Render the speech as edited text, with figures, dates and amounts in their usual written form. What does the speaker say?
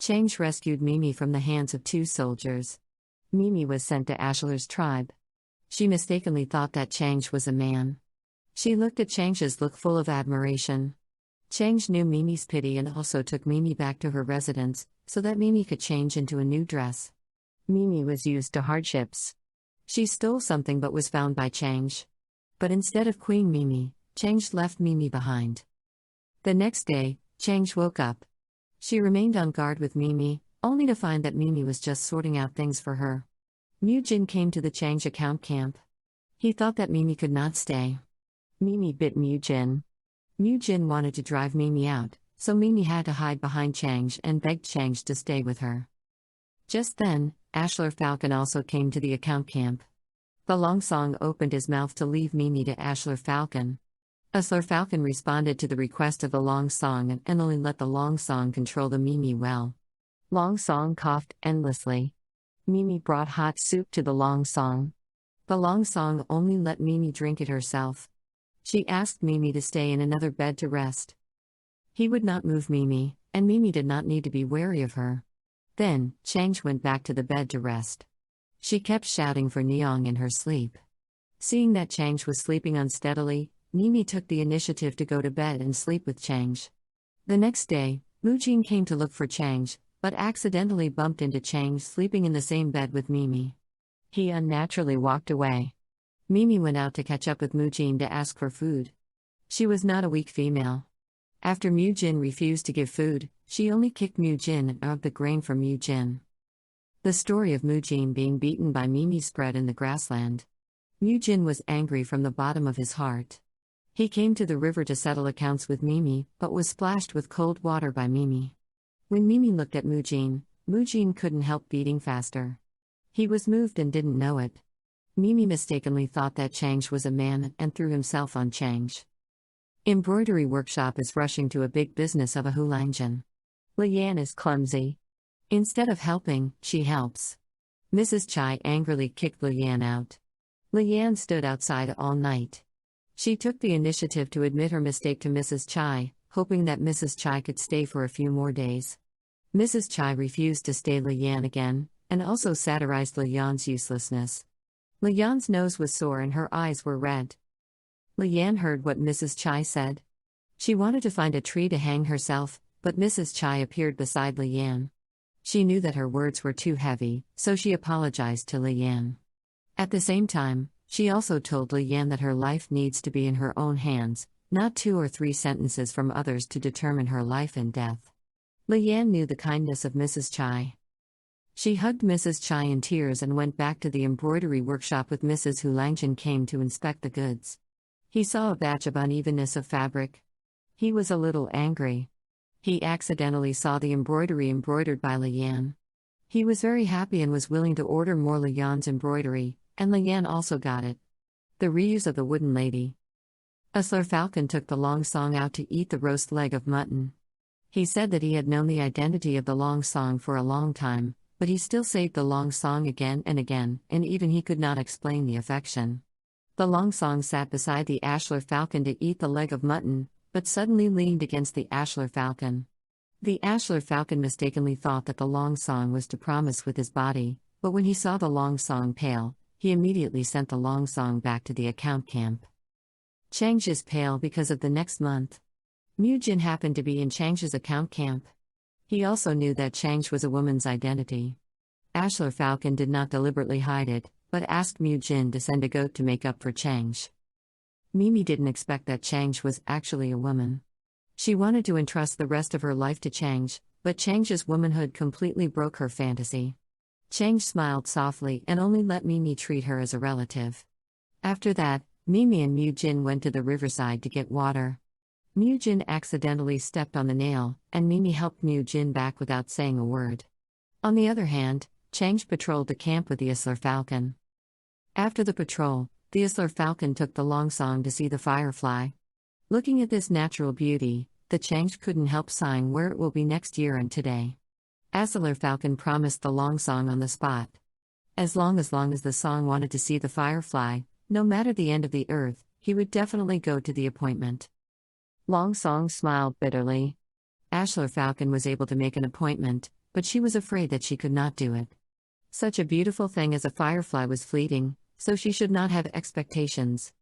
Change rescued Mimi from the hands of two soldiers. Mimi was sent to Ashlar's tribe. She mistakenly thought that Change was a man. She looked at Change's look full of admiration. Change knew Mimi's pity and also took Mimi back to her residence, so that Mimi could change into a new dress. Mimi was used to hardships. She stole something but was found by Change. But instead of Queen Mimi, Change left Mimi behind. The next day, Change woke up. She remained on guard with Mimi, only to find that Mimi was just sorting out things for her. Mujin came to the Change account camp. He thought that Mimi could not stay. Mimi bit Mujin. Mujin wanted to drive Mimi out, so Mimi had to hide behind Change and begged Change to stay with her. Just then, Ashlar Falcon also came to the account camp. The Long Song opened his mouth to leave Mimi to Ashlar Falcon. Ashlar Falcon responded to the request of the Long Song and only let the Long Song control the Mimi well. Long Song coughed endlessly. Mimi brought hot soup to the Long Song. The Long Song only let Mimi drink it herself. She asked Mimi to stay in another bed to rest. He would not move Mimi, and Mimi did not need to be wary of her. Then, Change went back to the bed to rest. She kept shouting for Neong in her sleep. Seeing that Change was sleeping unsteadily, Mimi took the initiative to go to bed and sleep with Change. The next day, Mujin came to look for Change, but accidentally bumped into Change sleeping in the same bed with Mimi. He unnaturally walked away. Mimi went out to catch up with Mujin to ask for food. She was not a weak female. After Mujin refused to give food, she only kicked Mujin and rubbed the grain from Mujin. The story of Mujin being beaten by Mimi spread in the grassland. Mujin was angry from the bottom of his heart. He came to the river to settle accounts with Mimi, but was splashed with cold water by Mimi. When Mimi looked at Mujin, Mujin couldn't help beating faster. He was moved and didn't know it. Mimi mistakenly thought that Change was a man and threw himself on Change. Embroidery workshop is rushing to a big business of a Hulangjin. Lian is clumsy. Instead of helping, she helps. Mrs. Chai angrily kicked Lian out. Lian stood outside all night. She took the initiative to admit her mistake to Mrs. Chai, hoping that Mrs. Chai could stay for a few more days. Mrs. Chai refused to stay Lian again, and also satirized Lian's uselessness. Lian's nose was sore and her eyes were red. Lian heard what Mrs. Chai said. She wanted to find a tree to hang herself, but Mrs. Chai appeared beside Lian. She knew that her words were too heavy, so she apologized to Lian. At the same time, she also told Lian that her life needs to be in her own hands, not 2 or 3 sentences from others to determine her life and death. Lian knew the kindness of Mrs. Chai. She hugged Mrs. Chai in tears and went back to the embroidery workshop with Mrs. Hulangjin came to inspect the goods. He saw a batch of unevenness of fabric. He was a little angry. He accidentally saw the embroidery embroidered by Lian. He was very happy and was willing to order more Lian's embroidery, and Lian also got it. The reuse of the wooden lady. Ashlar Falcon took the Long Song out to eat the roast leg of mutton. He said that he had known the identity of the Long Song for a long time, but he still saved the Long Song again, and even he could not explain the affection. The Long Song sat beside the Ashlar Falcon to eat the leg of mutton, but suddenly leaned against the Ashlar Falcon. The Ashlar Falcon mistakenly thought that the Long Song was to promise with his body, but when he saw the Long Song pale, he immediately sent the Long Song back to the account camp. Change is pale because of the next month. Mujin happened to be in Chang's account camp. He also knew that Change was a woman's identity. Ashlar Falcon did not deliberately hide it, but asked Mujin to send a goat to make up for Change. Mimi didn't expect that Change was actually a woman. She wanted to entrust the rest of her life to Change, but Change's womanhood completely broke her fantasy. Change smiled softly and only let Mimi treat her as a relative. After that, Mimi and Mujin went to the riverside to get water. Mujin accidentally stepped on the nail, and Mimi helped Mujin back without saying a word. On the other hand, Change patrolled the camp with the Ashlar Falcon. After the patrol, the Ashlar Falcon took the Long Song to see the firefly. Looking at this natural beauty, the Change couldn't help sighing where it will be next year and today. Ashlar Falcon promised the Long Song on the spot. As long as the song wanted to see the firefly, no matter the end of the earth, he would definitely go to the appointment. Long Song smiled bitterly. Ashlar Falcon was able to make an appointment, but she was afraid that she could not do it. Such a beautiful thing as a firefly was fleeting, so she should not have expectations.